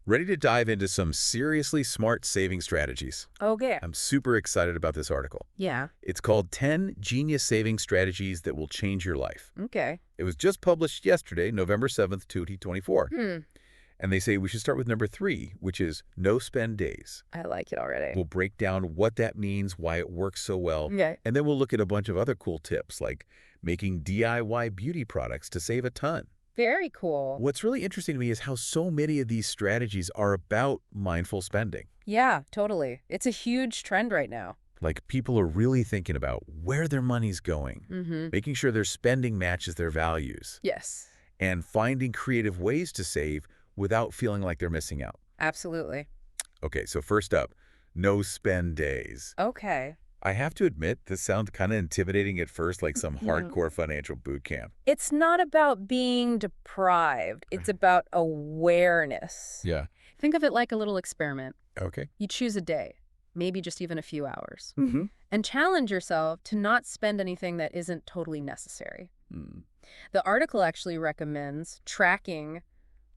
Ready to dive into some seriously smart saving strategies. Okay. I'm super excited about this article. Yeah. It's called 10 Genius Saving Strategies That Will Change Your Life. Okay. It was just published yesterday, November 7th, 2024. And they say we should start with number 3, which is no spend days. I like it already. We'll break down what that means, why it works so well, Okay. and then we'll look at a bunch of other cool tips like making DIY beauty products to save a ton. Very cool. What's really interesting to me is how so many of these strategies are about mindful spending. Yeah, totally. It's a huge trend right now. Like people are really thinking about where their money's going, making sure their spending matches their values, Yes. and finding creative ways to save without feeling like they're missing out. Absolutely. Okay, so first up, no spend days. Okay. I have to admit, this sounds kind of intimidating at first, like some hardcore financial boot camp. It's not about being deprived. It's about awareness. Yeah. Think of it like a little experiment. Okay. You choose a day, maybe just even a few hours, Mm-hmm. and challenge yourself to not spend anything that isn't totally necessary. The article actually recommends tracking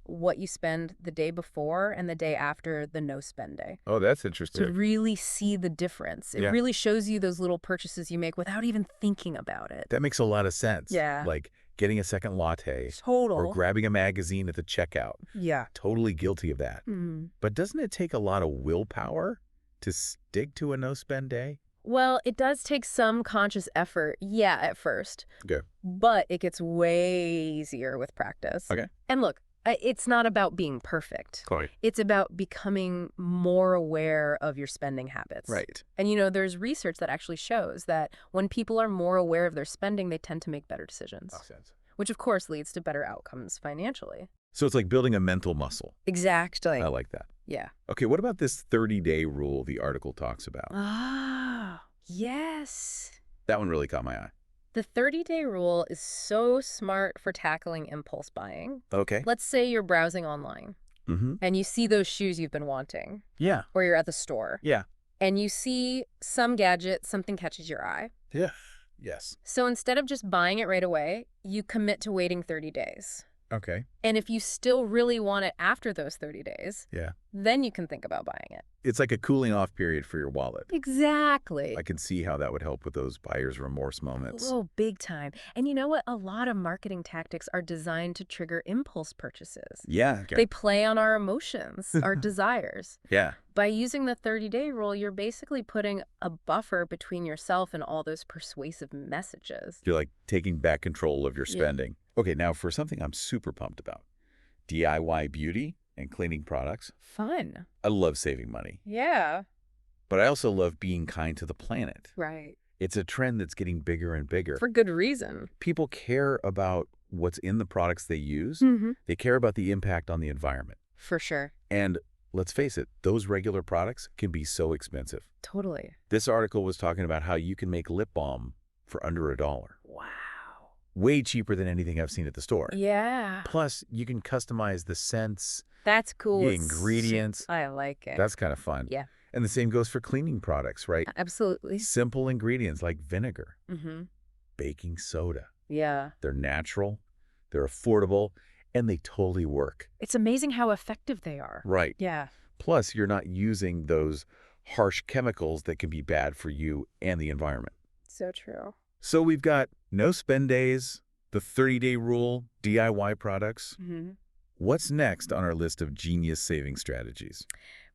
what you spend the day before and the day after the no-spend day Oh, that's to interesting. really see the difference. It Yeah. really shows you those little purchases you make without even thinking about it. That makes a lot of sense. Yeah. Like getting a second latte Total. or grabbing a magazine at the checkout. Yeah. Totally guilty of that. Mhm. But doesn't it take a lot of willpower to stick to a no-spend day? Well, it does take some conscious effort, yeah, at first. Okay. But it gets way easier with practice. Okay. And look, it's not about being perfect. Chloe. It's about becoming more aware of your spending habits. Right. And, there's research that actually shows that when people are more aware of their spending, they tend to make better decisions, Makes sense. which, of course, leads to better outcomes financially. So it's like building a mental muscle. Exactly. I like that. Yeah. Okay, what about this 30-day rule the article talks about? Ah, yes. That one really caught my eye. The 30-day rule is so smart for tackling impulse buying. Okay. Let's say you're browsing online Mm-hmm. and you see those shoes you've been wanting, Yeah. or you're at the store Yeah. and you see some gadget, something catches your eye. Yeah. Yes. So instead of just buying it right away, you commit to waiting 30 days. Okay. And if you still really want it after those 30 days, Yeah. then you can think about buying it. It's like a cooling off period for your wallet. Exactly. I can see how that would help with those buyer's remorse moments. Oh, big time. And you know what? A lot of marketing tactics are designed to trigger impulse purchases. Yeah. Okay. They play on our emotions, our desires. Yeah. By using the 30-day rule, you're basically putting a buffer between yourself and all those persuasive messages. You're like taking back control of your Yeah. spending. Okay, now for something I'm super pumped about. DIY beauty and cleaning products. Fun. I love saving money, Yeah. but I also love being kind to the planet. Right. It's a trend that's getting bigger and bigger. For good reason. People care about what's in the products they use. Mm-hmm. They care about the impact on the environment. For sure. And let's face it, those regular products can be so expensive. Totally. This article was talking about how you can make lip balm for under $1. Wow. Way cheaper than anything I've seen at the store. Yeah. Plus, you can customize the scents, That's cool. the It's- ingredients. I like it. That's kind of fun. Yeah. And the same goes for cleaning products, right? Absolutely. Simple ingredients like vinegar, Mm-hmm. baking soda. Yeah. They're natural, they're affordable, and they totally work. It's amazing how effective they are. Right. Yeah. Plus, you're not using those harsh chemicals that can be bad for you and the environment. So true. So we've got no spend days, the 30-day rule, DIY products. Mm-hmm. What's next on our list of genius saving strategies?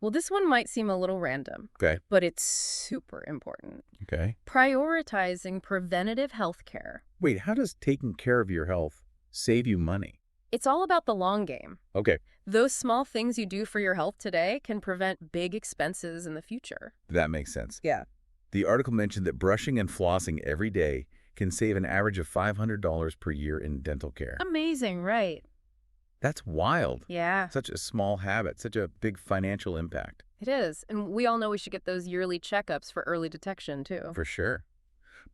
Well, this one might seem a little random, Okay. but it's super important. Okay. Prioritizing preventative health care. Wait, how does taking care of your health save you money? It's all about the long game. Okay, Those small things you do for your health today can prevent big expenses in the future. that makes sense. Yeah. The article mentioned that brushing and flossing every day can save an average of $500 per year in dental care. Amazing, right? That's wild. Yeah, Such a small habit, such a big financial impact. it is. And we all know we should get those yearly checkups for early detection, too. For sure.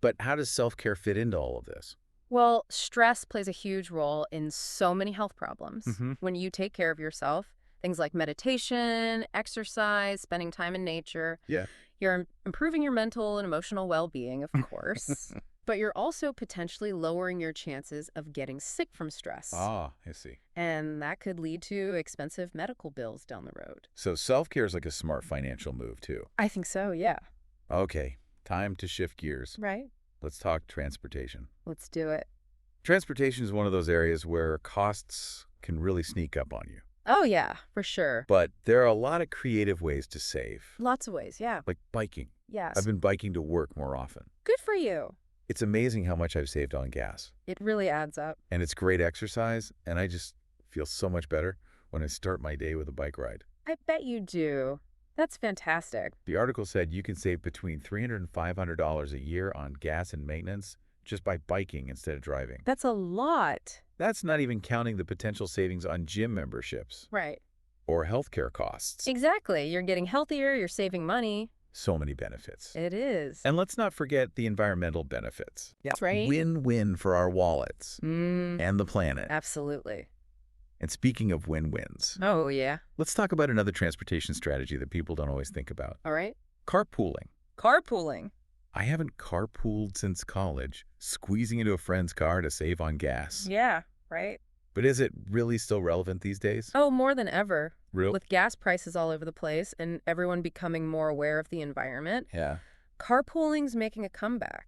But how does self-care fit into all of this? Well, stress plays a huge role in so many health problems. Mhm. When you take care of yourself, things like meditation, exercise, spending time in nature, Yeah. you're improving your mental and emotional well-being, of course. But you're also potentially lowering your chances of getting sick from stress. Ah, I see. And that could lead to expensive medical bills down the road. So self-care is like a smart financial move, too. I think so, yeah. Okay, time to shift gears. Right? Let's talk transportation. Let's do it. Transportation is one of those areas where costs can really sneak up on you. Oh, yeah, for sure. But there are a lot of creative ways to save, Lots of ways, yeah. like biking. Yes. I've been biking to work more often. Good for you. It's amazing how much I've saved on gas. It really adds up. And it's great exercise, and I just feel so much better when I start my day with a bike ride. I bet you do. That's fantastic. The article said you can save between $300 and $500 a year on gas and maintenance just by biking instead of driving. That's a lot. That's not even counting the potential savings on gym memberships Right. or healthcare costs. Exactly. You're getting healthier, you're saving money. So many benefits. It is. And let's not forget the environmental benefits. That's right. Win-win for our wallets and the planet. Absolutely. And speaking of win-wins, Oh, yeah. let's talk about another transportation strategy that people don't always think about. All right. Carpooling. Carpooling. I haven't carpooled since college, squeezing into a friend's car to save on gas. Yeah, right. But is it really still relevant these days? Oh, more than ever. Real? With gas prices all over the place and everyone becoming more aware of the environment, Yeah. carpooling's making a comeback.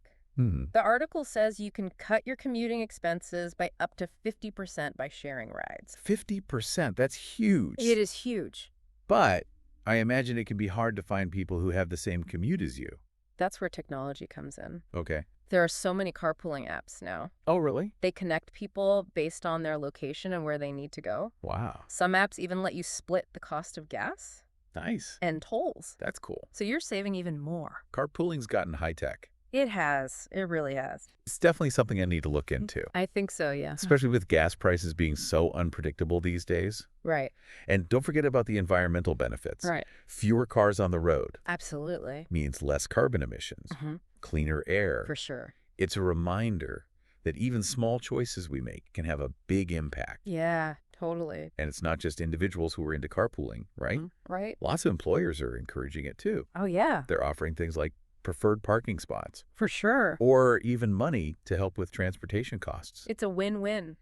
The article says you can cut your commuting expenses by up to 50% by sharing rides. 50%, that's huge. It is huge. But I imagine it can be hard to find people who have the same commute as you. That's where technology comes in. Okay. There are so many carpooling apps now. Oh, really? They connect people based on their location and where they need to go. Wow. Some apps even let you split the cost of gas Nice. and tolls. That's cool. So you're saving even more. Carpooling's gotten high-tech. It has. It really has. It's definitely something I need to look into, I think so, yeah. especially with gas prices being so unpredictable these days. Right. And don't forget about the environmental benefits. Right. Fewer cars on the road Absolutely. means less carbon emissions, cleaner air. For sure. It's a reminder that even small choices we make can have a big impact. Yeah, totally. And it's not just individuals who are into carpooling, right? Right? Lots of employers are encouraging it too. Oh, yeah. They're offering things like preferred parking spots For sure. or even money to help with transportation costs. It's a win-win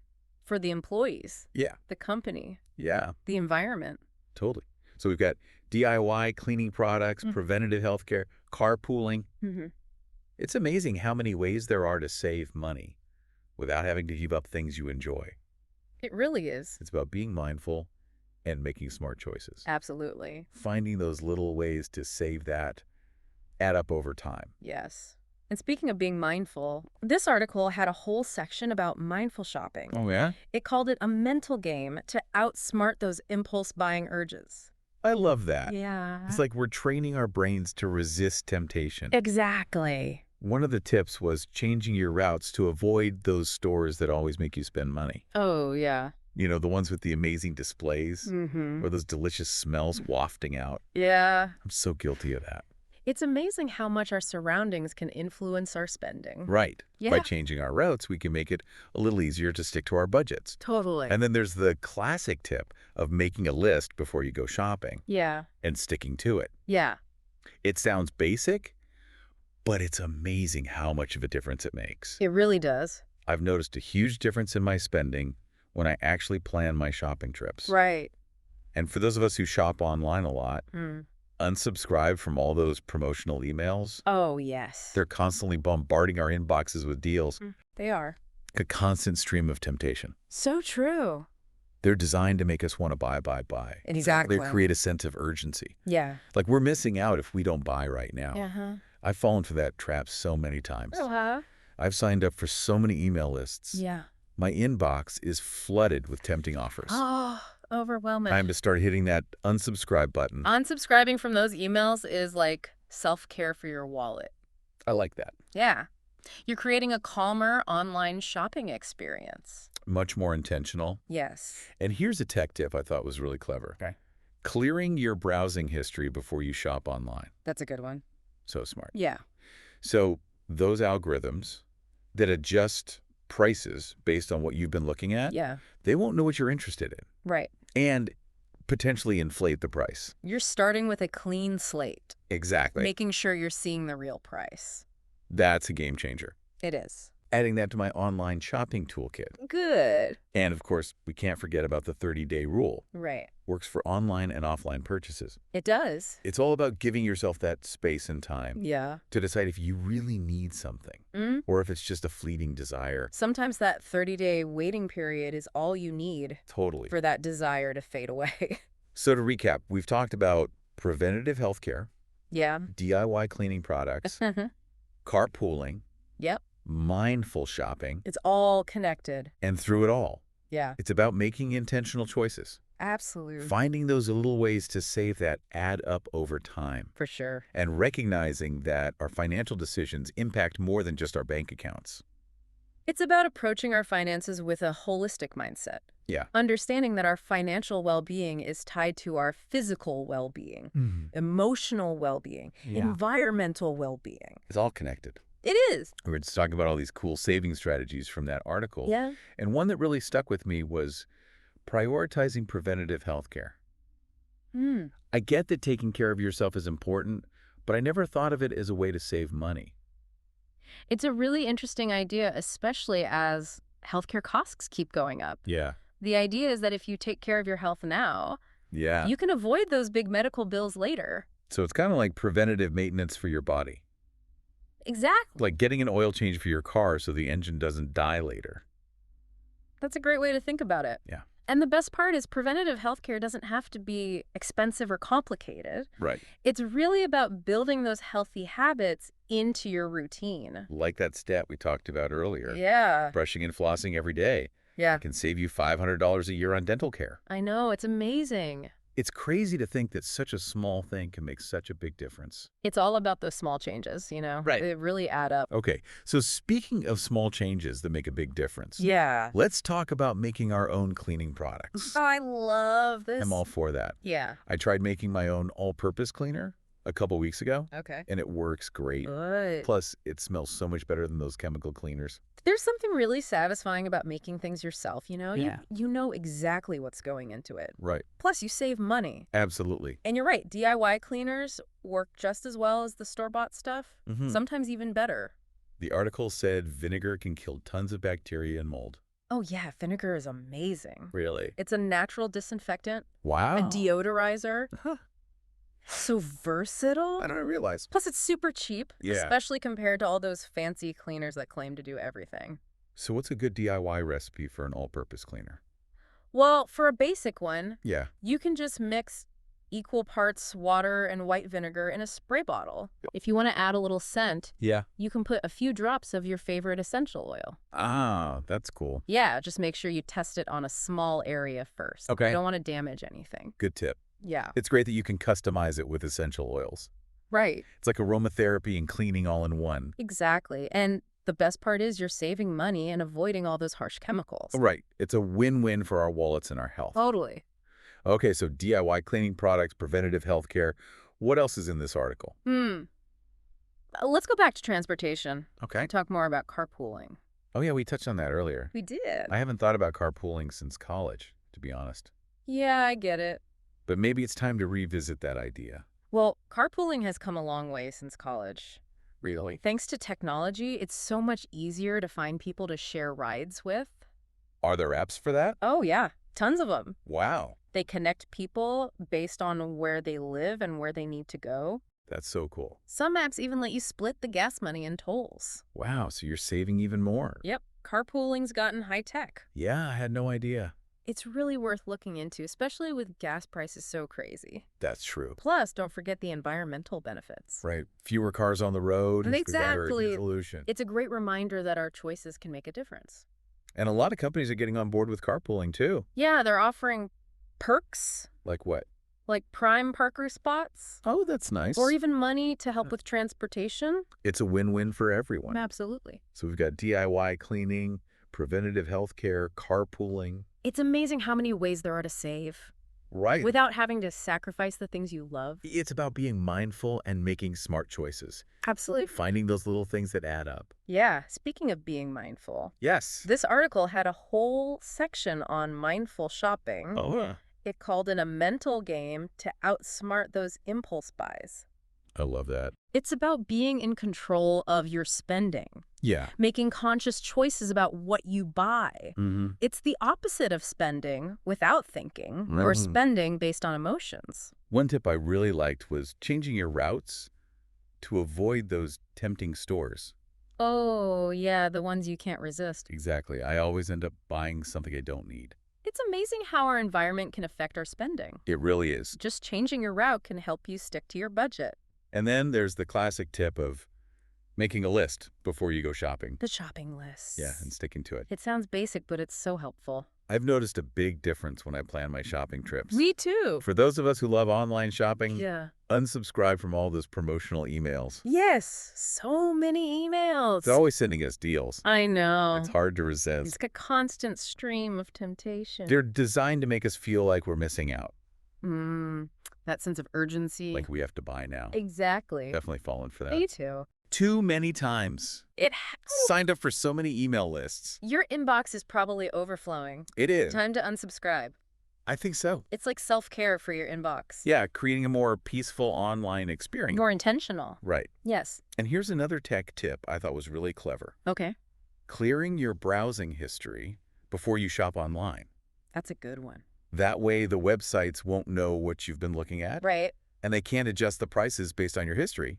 for the employees, Yeah. the company, Yeah, the environment. totally. So we've got DIY cleaning products, preventative healthcare, carpooling. It's amazing how many ways there are to save money without having to give up things you enjoy. It really is. It's about being mindful and making smart choices. Absolutely. Finding those little ways to save that add up over time. Yes. And speaking of being mindful, this article had a whole section about mindful shopping. Oh, yeah? It called it a mental game to outsmart those impulse buying urges. I love that. Yeah. It's like we're training our brains to resist temptation. Exactly. One of the tips was changing your routes to avoid those stores that always make you spend money. Oh, yeah. You know, the ones with the amazing displays or those delicious smells wafting out. Yeah. I'm so guilty of that. It's amazing how much our surroundings can influence our spending. Right. Yeah. By changing our routes, we can make it a little easier to stick to our budgets. Totally. And then there's the classic tip of making a list before you go shopping Yeah. and sticking to it. Yeah. It sounds basic, but it's amazing how much of a difference it makes. It really does. I've noticed a huge difference in my spending when I actually plan my shopping trips. Right. And for those of us who shop online a lot, unsubscribe from all those promotional emails. Oh, yes. They're constantly bombarding our inboxes with deals. They are. A constant stream of temptation. So true. They're designed to make us want to buy. Exactly. They create a sense of urgency. Yeah. Like we're missing out if we don't buy right now. Uh-huh. I've fallen for that trap so many times. Uh-huh. I've signed up for so many email lists. Yeah. My inbox is flooded with tempting offers. Oh, overwhelming. Time to start hitting that unsubscribe button. Unsubscribing from those emails is like self-care for your wallet. I like that. Yeah. You're creating a calmer online shopping experience. Much more intentional. Yes. And here's a tech tip I thought was really clever. Okay. Clearing your browsing history before you shop online. That's a good one. So smart. Yeah. So those algorithms that adjust prices based on what you've been looking at, Yeah. they won't know what you're interested in Right. and potentially inflate the price. You're starting with a clean slate, Exactly. making sure you're seeing the real price. That's a game changer. It is. Adding that to my online shopping toolkit. Good. And, of course, we can't forget about the 30-day rule. Right. Works for online and offline purchases. It does. It's all about giving yourself that space and time Yeah. to decide if you really need something or if it's just a fleeting desire. Sometimes that 30-day waiting period is all you need Totally. for that desire to fade away. So to recap, we've talked about preventative healthcare, Yeah. DIY cleaning products, carpooling, Yep. mindful shopping, It's all connected. and through it all, Yeah. it's about making intentional choices, Absolutely. finding those little ways to save that add up over time, For sure. and recognizing that our financial decisions impact more than just our bank accounts. It's about approaching our finances with a holistic mindset. Yeah. Understanding that our financial well-being is tied to our physical well-being, emotional well-being, environmental well-being. It's all connected. It is. We were just talking about all these cool saving strategies from that article. Yeah. And one that really stuck with me was prioritizing preventative health care. I get that taking care of yourself is important, but I never thought of it as a way to save money. It's a really interesting idea, especially as healthcare costs keep going up. Yeah. The idea is that if you take care of your health now, Yeah. you can avoid those big medical bills later. So it's kind of like preventative maintenance for your body. Exactly. Like getting an oil change for your car so the engine doesn't die later. That's a great way to think about it. Yeah. And the best part is preventative healthcare doesn't have to be expensive or complicated. Right. It's really about building those healthy habits into your routine. Like that stat we talked about earlier. Yeah. Brushing and flossing every day Yeah. can save you $500 a year on dental care. I know. It's amazing. It's crazy to think that such a small thing can make such a big difference. It's all about those small changes, Right. They really add up. Okay, so speaking of small changes that make a big difference, Yeah. let's talk about making our own cleaning products. Oh, I love this. I'm all for that. Yeah. I tried making my own all-purpose cleaner a couple weeks ago, Okay. and it works great. Good. Plus, it smells so much better than those chemical cleaners. There's something really satisfying about making things yourself, Yeah. You know exactly what's going into it. Right. Plus, you save money. Absolutely. And you're right, DIY cleaners work just as well as the store-bought stuff, sometimes even better. The article said vinegar can kill tons of bacteria and mold. Oh yeah, vinegar is amazing. Really? It's a natural disinfectant, Wow. a deodorizer. Huh. So versatile. I don't realize. Plus, it's super cheap, Yeah. especially compared to all those fancy cleaners that claim to do everything. So what's a good DIY recipe for an all-purpose cleaner? Well, for a basic one, Yeah. you can just mix equal parts water and white vinegar in a spray bottle. If you want to add a little scent, Yeah. you can put a few drops of your favorite essential oil. Ah, that's cool. Yeah, just make sure you test it on a small area first. Okay. You don't want to damage anything. Good tip. Yeah. It's great that you can customize it with essential oils. Right. It's like aromatherapy and cleaning all in one. Exactly. And the best part is you're saving money and avoiding all those harsh chemicals. Right. It's a win-win for our wallets and our health. Totally. Okay, so DIY cleaning products, preventative health care. What else is in this article? Let's go back to transportation. Okay. Talk more about carpooling. Oh, yeah, we touched on that earlier. We did. I haven't thought about carpooling since college, to be honest. Yeah, I get it. But maybe it's time to revisit that idea. Well, carpooling has come a long way since college. Really? Thanks to technology, it's so much easier to find people to share rides with. Are there apps for that? Oh, yeah. Tons of them. Wow. They connect people based on where they live and where they need to go. That's so cool. Some apps even let you split the gas money and tolls. Wow, so you're saving even more. Yep, carpooling's gotten high-tech. Yeah, I had no idea. It's really worth looking into, especially with gas prices so crazy. That's true. Plus, don't forget the environmental benefits. Right. Fewer cars on the road. Exactly. Solution. It's a great reminder that our choices can make a difference. And a lot of companies are getting on board with carpooling, too. Yeah, they're offering perks, Like what? like prime parker spots, Oh, that's nice. or even money to help with transportation. It's a win-win for everyone. Absolutely. So we've got DIY cleaning, preventative health care, carpooling. It's amazing how many ways there are to save Right. without having to sacrifice the things you love. It's about being mindful and making smart choices. Absolutely. Finding those little things that add up. Yeah, speaking of being mindful, Yes. this article had a whole section on mindful shopping. Oh, It called it a mental game to outsmart those impulse buys. I love that. It's about being in control of your spending, Yeah. making conscious choices about what you buy. Mm-hmm. It's the opposite of spending without thinking or spending based on emotions. One tip I really liked was changing your routes to avoid those tempting stores. Oh, yeah, the ones you can't resist. Exactly. I always end up buying something I don't need. It's amazing how our environment can affect our spending. It really is. Just changing your route can help you stick to your budget. And then there's the classic tip of making a list before you go shopping. The shopping list. Yeah, and sticking to it. It sounds basic, but it's so helpful. I've noticed a big difference when I plan my shopping trips. Me too. For those of us who love online shopping, Yeah. unsubscribe from all those promotional emails. Yes, so many emails. They're always sending us deals. I know. It's hard to It's resist. like a constant stream of temptation. They're designed to make us feel like we're missing out, That sense of urgency. like we have to buy now. Exactly. Definitely fallen for Me that. too. Too many times. It Signed up for so many email lists. Your inbox is probably overflowing. It is. Time to unsubscribe. I think so. It's like self-care for your inbox. Yeah, creating a more peaceful online experience. More intentional. Right. Yes. And here's another tech tip I thought was really clever. Okay. Clearing your browsing history before you shop online. That's a good one. That way the websites won't know what you've been looking at, Right. and they can't adjust the prices based on your history.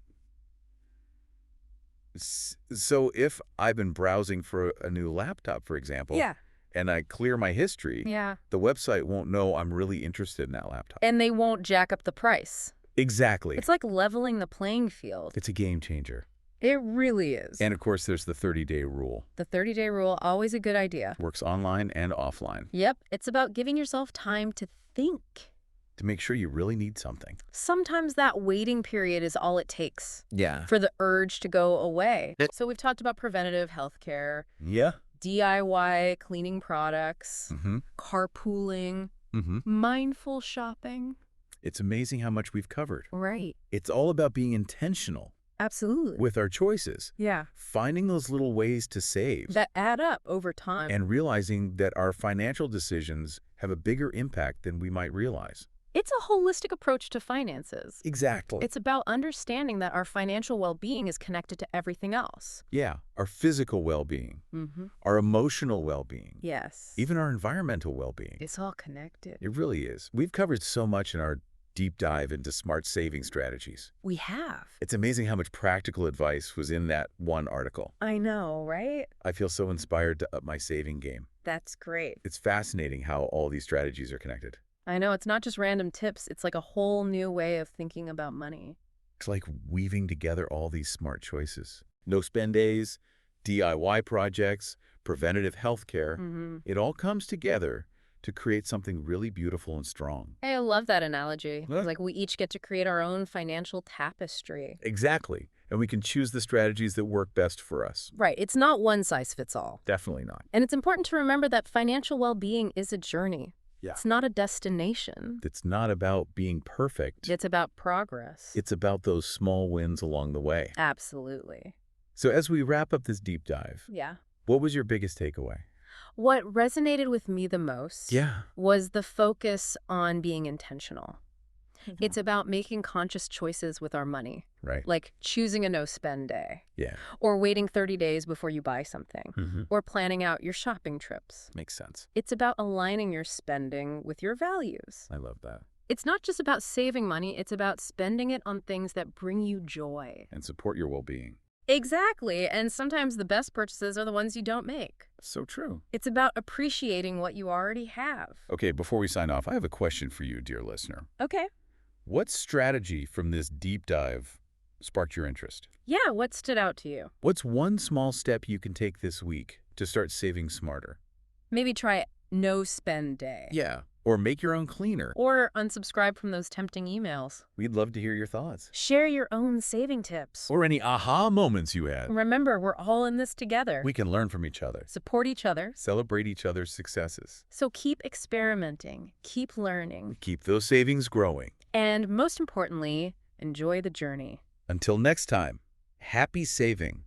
So if I've been browsing for a new laptop, for example, Yeah. and I clear my history, Yeah. the website won't know I'm really interested in that laptop. And they won't jack up the price. Exactly. It's like leveling the playing field. It's a game changer. It really is. And of course, there's the 30-day rule. The 30-day rule, always a good idea. Works online and offline. Yep. It's about giving yourself time to think. To make sure you really need something. Sometimes that waiting period is all it takes Yeah. for the urge to go away. So we've talked about preventative healthcare, Yeah. DIY cleaning products, Mm-hmm. carpooling, Mm-hmm. mindful shopping. It's amazing how much we've covered. Right. It's all about being intentional Absolutely. with our choices. Yeah. Finding those little ways to save. That add up over time. And realizing that our financial decisions have a bigger impact than we might realize. It's a holistic approach to finances. Exactly. It's about understanding that our financial well-being is connected to everything else. Yeah. Our physical well-being, our emotional well-being, Yes. even our environmental well-being. It's all connected. It really is. We've covered so much in our deep dive into smart saving strategies. We have. It's amazing how much practical advice was in that one article. I know, right? I feel so inspired to up my saving game. That's great. It's fascinating how all these strategies are connected. I know, it's not just random tips. It's like a whole new way of thinking about money. It's like weaving together all these smart choices. No spend days, DIY projects, preventative healthcare. It all comes together to create something really beautiful and strong. Hey, I love that analogy. Yeah. Like we each get to create our own financial tapestry. Exactly. And we can choose the strategies that work best for us. Right. It's not one size fits all. Definitely not. And it's important to remember that financial well-being is a journey. Yeah. It's not a destination. It's not about being perfect. It's about progress. It's about those small wins along the way. Absolutely. So as we wrap up this deep dive, Yeah. what was your biggest takeaway? What resonated with me the most Yeah. was the focus on being intentional. It's about making conscious choices with our money, Right. like choosing a no-spend day, Yeah. or waiting 30 days before you buy something, Mm-hmm. or planning out your shopping trips. Makes sense. It's about aligning your spending with your values. I love that. It's not just about saving money, it's about spending it on things that bring you joy. And support your well-being. Exactly, and sometimes the best purchases are the ones you don't make. So true. It's about appreciating what you already have. Okay, before we sign off, I have a question for you, dear listener. Okay. What strategy from this deep dive sparked your interest? Yeah, what stood out to you? What's one small step you can take this week to start saving smarter? Maybe try no spend day. Yeah. Or make your own cleaner. Or unsubscribe from those tempting emails. We'd love to hear your thoughts. Share your own saving tips. Or any aha moments you had. Remember, we're all in this together. We can learn from each other. Support each other. Celebrate each other's successes. So keep experimenting, keep learning, Keep those savings growing. and most importantly, enjoy the journey. Until next time, happy saving.